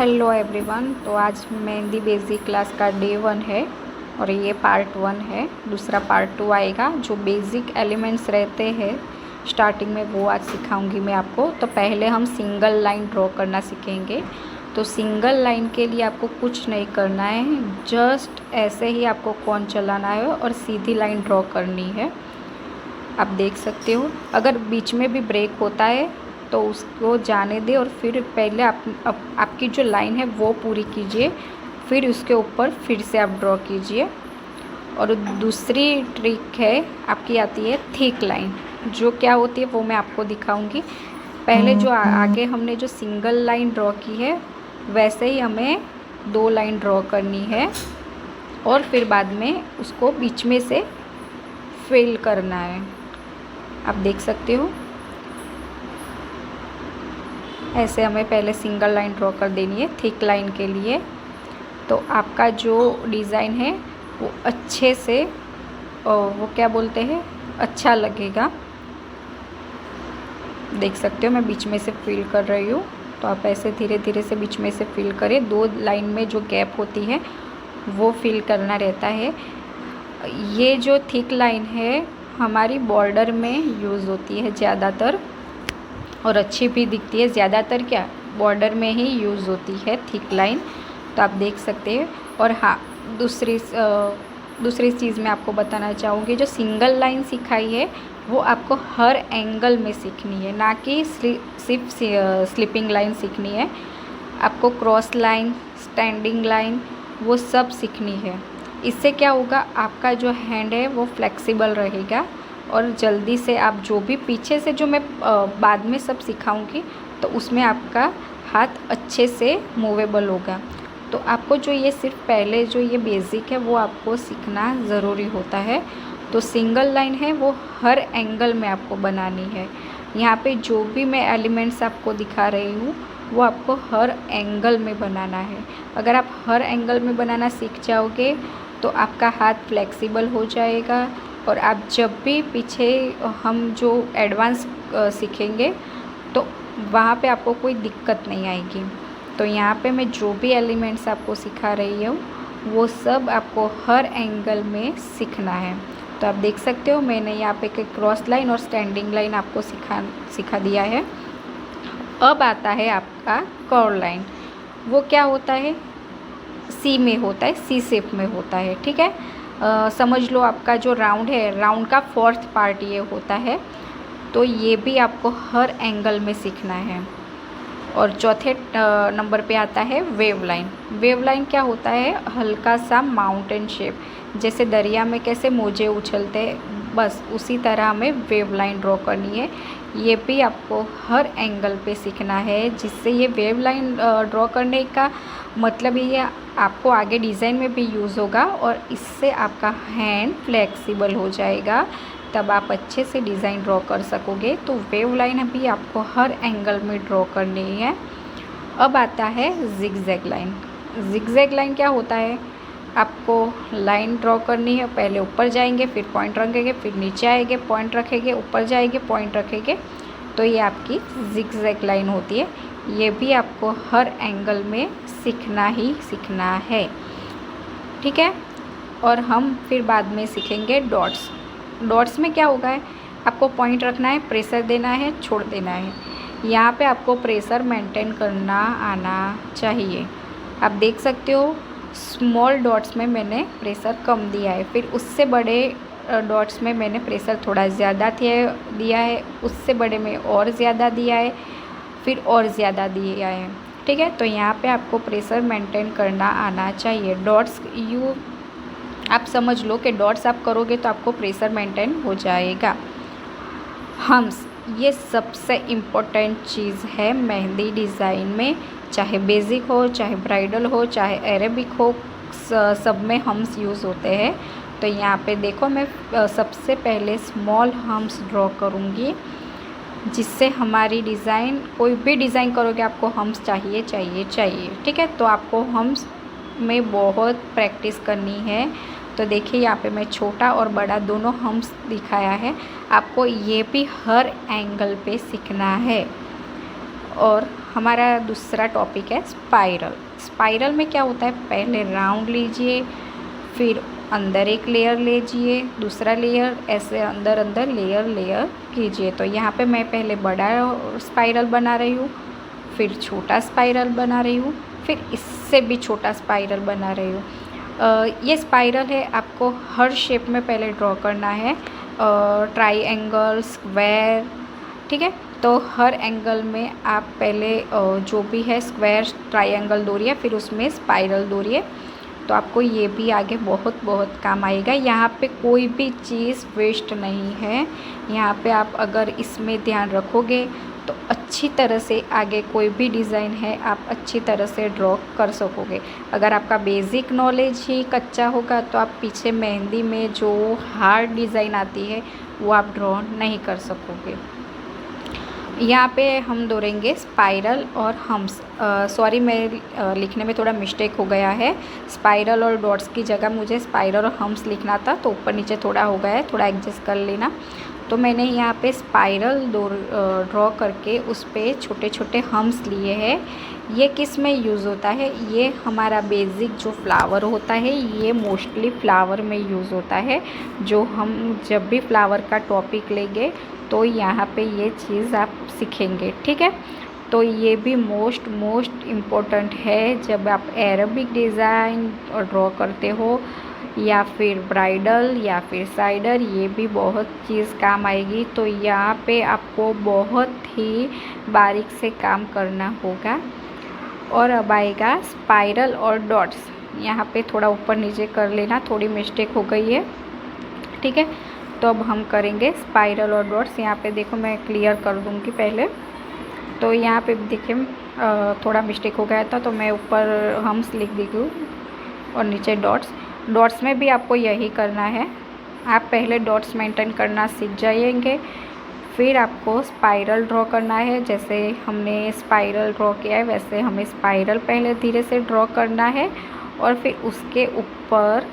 Hello everyone. तो आज mehndi basic class का डे 1 है और ये पार्ट 1 है। दूसरा पार्ट 2 आएगा। जो बेसिक एलिमेंट्स रहते हैं स्टार्टिंग में वो आज सिखाऊंगी मैं आपको। तो पहले हम सिंगल लाइन ड्रॉ करना सीखेंगे। तो सिंगल लाइन के लिए आपको कुछ नहीं करना है, जस्ट ऐसे ही आपको कोन चलाना है और सीधी लाइन ड्रॉ करनी है। आप देख सकते हो, अगर बीच में भी ब्रेक होता है तो उसको जाने दे और फिर पहले आपकी जो लाइन है वो पूरी कीजिए, फिर उसके ऊपर फिर से आप ड्रॉ कीजिए। और दूसरी ट्रिक है आपकी आती है थिक लाइन। जो क्या होती है वो मैं आपको दिखाऊंगी। पहले जो आगे हमने जो सिंगल लाइन ड्रॉ की है वैसे ही हमें 2 लाइन ड्रॉ करनी है और फिर बाद में उसको बीच में से फिल करना है। आप देख सकते हो, ऐसे हमें पहले सिंगल लाइन ड्रॉ कर देनी है थिक लाइन के लिए। तो आपका जो डिज़ाइन है वो अच्छे से वो क्या बोलते हैं अच्छा लगेगा। देख सकते हो मैं बीच में से फिल कर रही हूँ। तो आप ऐसे धीरे धीरे से बीच में से फिल करें। 2 लाइन में जो गैप होती है वो फिल करना रहता है। ये जो थिक लाइन है हमारी बॉर्डर में यूज़ होती है ज़्यादातर और अच्छी भी दिखती है। ज़्यादातर क्या बॉर्डर में ही यूज़ होती है थिक लाइन। तो आप देख सकते हैं। और हाँ, दूसरी चीज़ मैं आपको बताना चाहूँगी, जो सिंगल लाइन सिखाई है वो आपको हर एंगल में सीखनी है, ना कि सिर्फ स्लिपिंग लाइन सीखनी है। आपको क्रॉस लाइन, स्टैंडिंग लाइन वो सब सीखनी है। इससे क्या होगा, आपका जो हैंड है वो फ्लेक्सिबल रहेगा और जल्दी से आप जो भी पीछे से जो मैं बाद में सब सिखाऊंगी तो उसमें आपका हाथ अच्छे से मूवेबल होगा। तो आपको जो ये सिर्फ पहले जो ये बेसिक है वो आपको सीखना ज़रूरी होता है। तो सिंगल लाइन है वो हर एंगल में आपको बनानी है। यहाँ पे जो भी मैं एलिमेंट्स आपको दिखा रही हूँ वो आपको हर एंगल में बनाना है। अगर आप हर एंगल में बनाना सीख जाओगे तो आपका हाथ फ्लेक्सिबल हो जाएगा और आप जब भी पीछे हम जो एडवांस सीखेंगे तो वहाँ पे आपको कोई दिक्कत नहीं आएगी। तो यहाँ पे मैं जो भी एलिमेंट्स आपको सिखा रही हूँ वो सब आपको हर एंगल में सीखना है। तो आप देख सकते हो मैंने यहाँ पे क्रॉस लाइन और स्टैंडिंग लाइन आपको सिखा दिया है। अब आता है आपका कर्व लाइन। वो क्या होता है, सी में होता है, सी शेप में होता है। ठीक है, समझ लो आपका जो राउंड है, राउंड का 4th पार्ट ये होता है। तो ये भी आपको हर एंगल में सीखना है। और चौथे नंबर पे आता है वेव लाइन। वेव लाइन क्या होता है, हल्का सा माउंटेन शेप, जैसे दरिया में कैसे मोजे उछलते हैं बस उसी तरह हमें वेव लाइन ड्रॉ करनी है। ये भी आपको हर एंगल पे सीखना है, जिससे ये वेव लाइन ड्रॉ करने का मतलब ये आपको आगे डिज़ाइन में भी यूज़ होगा और इससे आपका हैंड फ्लेक्सिबल हो जाएगा, तब आप अच्छे से डिज़ाइन ड्रॉ कर सकोगे। तो वेव लाइन भी आपको हर एंगल में ड्रॉ करनी है। अब आता है जिगजैग लाइन। जिगजैग लाइन क्या होता है, आपको लाइन ड्रॉ करनी है, पहले ऊपर जाएंगे फिर पॉइंट रखेंगे, फिर नीचे आएंगे पॉइंट रखेंगे, ऊपर जाएंगे पॉइंट रखेंगे। तो ये आपकी जिगजैग लाइन होती है। ये भी आपको हर एंगल में सीखना ही सीखना है। ठीक है, और हम फिर बाद में सीखेंगे डॉट्स। डॉट्स में क्या होगा है, आपको पॉइंट रखना है, प्रेशर देना है, छोड़ देना है। यहाँ पे आपको प्रेशर मेंटेन करना आना चाहिए। आप देख सकते हो स्मॉल डॉट्स में मैंने प्रेशर कम दिया है, फिर उससे बड़े डॉट्स में मैंने प्रेशर थोड़ा ज़्यादा दिया है, उससे बड़े में और ज़्यादा दिया है, फिर और ज़्यादा दिया है। ठीक है, तो यहाँ पे आपको प्रेशर मेंटेन करना आना चाहिए। डॉट्स आप समझ लो कि डॉट्स आप करोगे तो आपको प्रेशर मेंटेन हो जाएगा। हम्स, ये सबसे इम्पोर्टेंट चीज़ है मेहंदी डिज़ाइन में, चाहे बेसिक हो, चाहे ब्राइडल हो, चाहे अरेबिक हो, सब में हम्स यूज़ होते हैं। तो यहाँ पे देखो मैं सबसे पहले स्मॉल हम्स ड्रॉ करूँगी, जिससे हमारी डिज़ाइन, कोई भी डिज़ाइन करोगे आपको हम्स चाहिए चाहिए चाहिए। ठीक है, तो आपको हम्स में बहुत प्रैक्टिस करनी है। तो देखिए यहाँ पे मैं छोटा और बड़ा दोनों हम्स दिखाया है। आपको ये भी हर एंगल पे सीखना है। और हमारा दूसरा टॉपिक है स्पाइरल। स्पाइरल में क्या होता है, पहले राउंड लीजिए, फिर अंदर एक लेयर लीजिए, दूसरा लेयर, ऐसे अंदर अंदर लेयर कीजिए। तो यहाँ पे मैं पहले बड़ा स्पाइरल बना रही हूँ, फिर छोटा स्पाइरल बना रही हूँ, फिर इससे भी छोटा स्पाइरल बना रही हूँ। ये स्पाइरल है, आपको हर शेप में पहले ड्रॉ करना है, ट्राइएंगल, स्क्वायर, ठीक है। तो हर एंगल में आप पहले जो भी है स्क्वायर, ट्राइएंगल दौड़िए, फिर उसमें स्पाइरल दौड़िए। तो आपको ये भी आगे बहुत बहुत काम आएगा। यहाँ पे कोई भी चीज़ वेस्ट नहीं है। यहाँ पे आप अगर इसमें ध्यान रखोगे तो अच्छी तरह से आगे कोई भी डिज़ाइन है आप अच्छी तरह से ड्रॉ कर सकोगे। अगर आपका बेसिक नॉलेज ही कच्चा होगा तो आप पीछे मेहंदी में जो हार्ड डिज़ाइन आती है वो आप ड्रॉ नहीं कर सकोगे। यहाँ पे हम दौड़ेंगे स्पाइरल और हम्स। सॉरी, मैं लिखने में थोड़ा मिस्टेक हो गया है। स्पाइरल और डॉट्स की जगह मुझे स्पाइरल और हम्स लिखना था, तो ऊपर नीचे थोड़ा हो गया है, थोड़ा एडजस्ट कर लेना। तो मैंने यहाँ पे स्पाइरल ड्रॉ करके उस पर छोटे छोटे हम्स लिए हैं। ये किस में यूज़ होता है, ये हमारा बेसिक जो फ्लावर होता है ये मोस्टली फ्लावर में यूज़ होता है। जो हम जब भी फ्लावर का टॉपिक लेंगे तो यहाँ पे ये चीज़ आप सीखेंगे, ठीक है। तो ये भी मोस्ट इम्पोर्टेंट है जब आप अरेबिक डिज़ाइन ड्रॉ करते हो या फिर ब्राइडल या फिर साइडर, ये भी बहुत चीज़ काम आएगी। तो यहाँ पे आपको बहुत ही बारीक से काम करना होगा। और अब आएगा स्पाइरल और डॉट्स। यहाँ पे थोड़ा ऊपर नीचे कर लेना, थोड़ी मिस्टेक हो गई है, ठीक है। तो अब हम करेंगे स्पाइरल और डॉट्स। यहाँ पे देखो मैं क्लियर कर दूँगी पहले। तो यहाँ पे देखिए थोड़ा मिस्टेक हो गया था, तो मैं ऊपर हम्स लिख दी हूँ और नीचे डॉट्स। डॉट्स में भी आपको यही करना है, आप पहले डॉट्स मेंटेन करना सीख जाएंगे, फिर आपको स्पाइरल ड्रॉ करना है। जैसे हमने स्पाइरल ड्रॉ किया है वैसे हमें स्पाइरल पहले धीरे से ड्रॉ करना है और फिर उसके ऊपर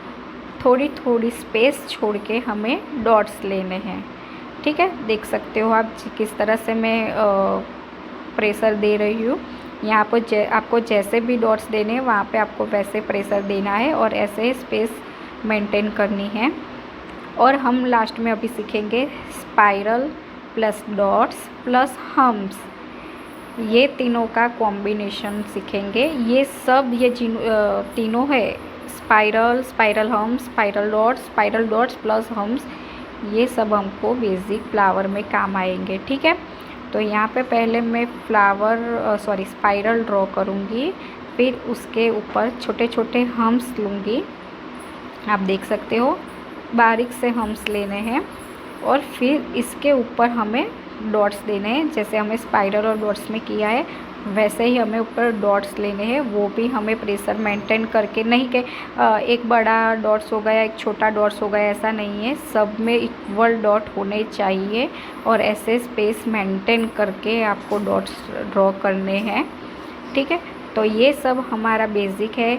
थोड़ी थोड़ी स्पेस छोड़ के हमें डॉट्स लेने हैं, ठीक है। देख सकते हो आप किस तरह से मैं प्रेशर दे रही हूँ। यहाँ पर आपको जैसे भी डॉट्स देने हैं वहाँ पे आपको वैसे प्रेशर देना है और ऐसे स्पेस मेंटेन करनी है। और हम लास्ट में अभी सीखेंगे spiral plus dots plus hums, ये तीनों का कॉम्बिनेशन सीखेंगे। ये सब ये तीनों है, spiral, spiral hums, spiral dots plus hums, ये सब हमको बेसिक फ्लावर में काम आएंगे, ठीक है। तो यहाँ पे पहले मैं स्पाइरल ड्रॉ करूँगी, फिर उसके ऊपर छोटे छोटे हम्स लूँगी। आप देख सकते हो बारीक से हम्स लेने हैं और फिर इसके ऊपर हमें डॉट्स देने हैं। जैसे हमें स्पाइरल और डॉट्स में किया है वैसे ही हमें ऊपर डॉट्स लेने हैं। वो भी हमें प्रेशर मेंटेन करके, नहीं कि एक बड़ा डॉट्स हो गया एक छोटा डॉट्स हो गया, ऐसा नहीं है, सब में इक्वल डॉट होने चाहिए और ऐसे स्पेस मेंटेन करके आपको डॉट्स ड्रॉ करने हैं, ठीक है। तो ये सब हमारा बेसिक है।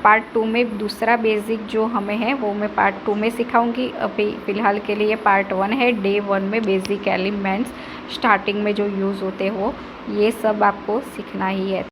पार्ट 2 में दूसरा बेसिक जो हमें है वो मैं पार्ट 2 में सिखाऊंगी। अभी फ़िलहाल के लिए पार्ट 1 है। डे 1 में बेसिक एलिमेंट्स स्टार्टिंग में जो यूज़ होते हो ये सब आपको सीखना ही है।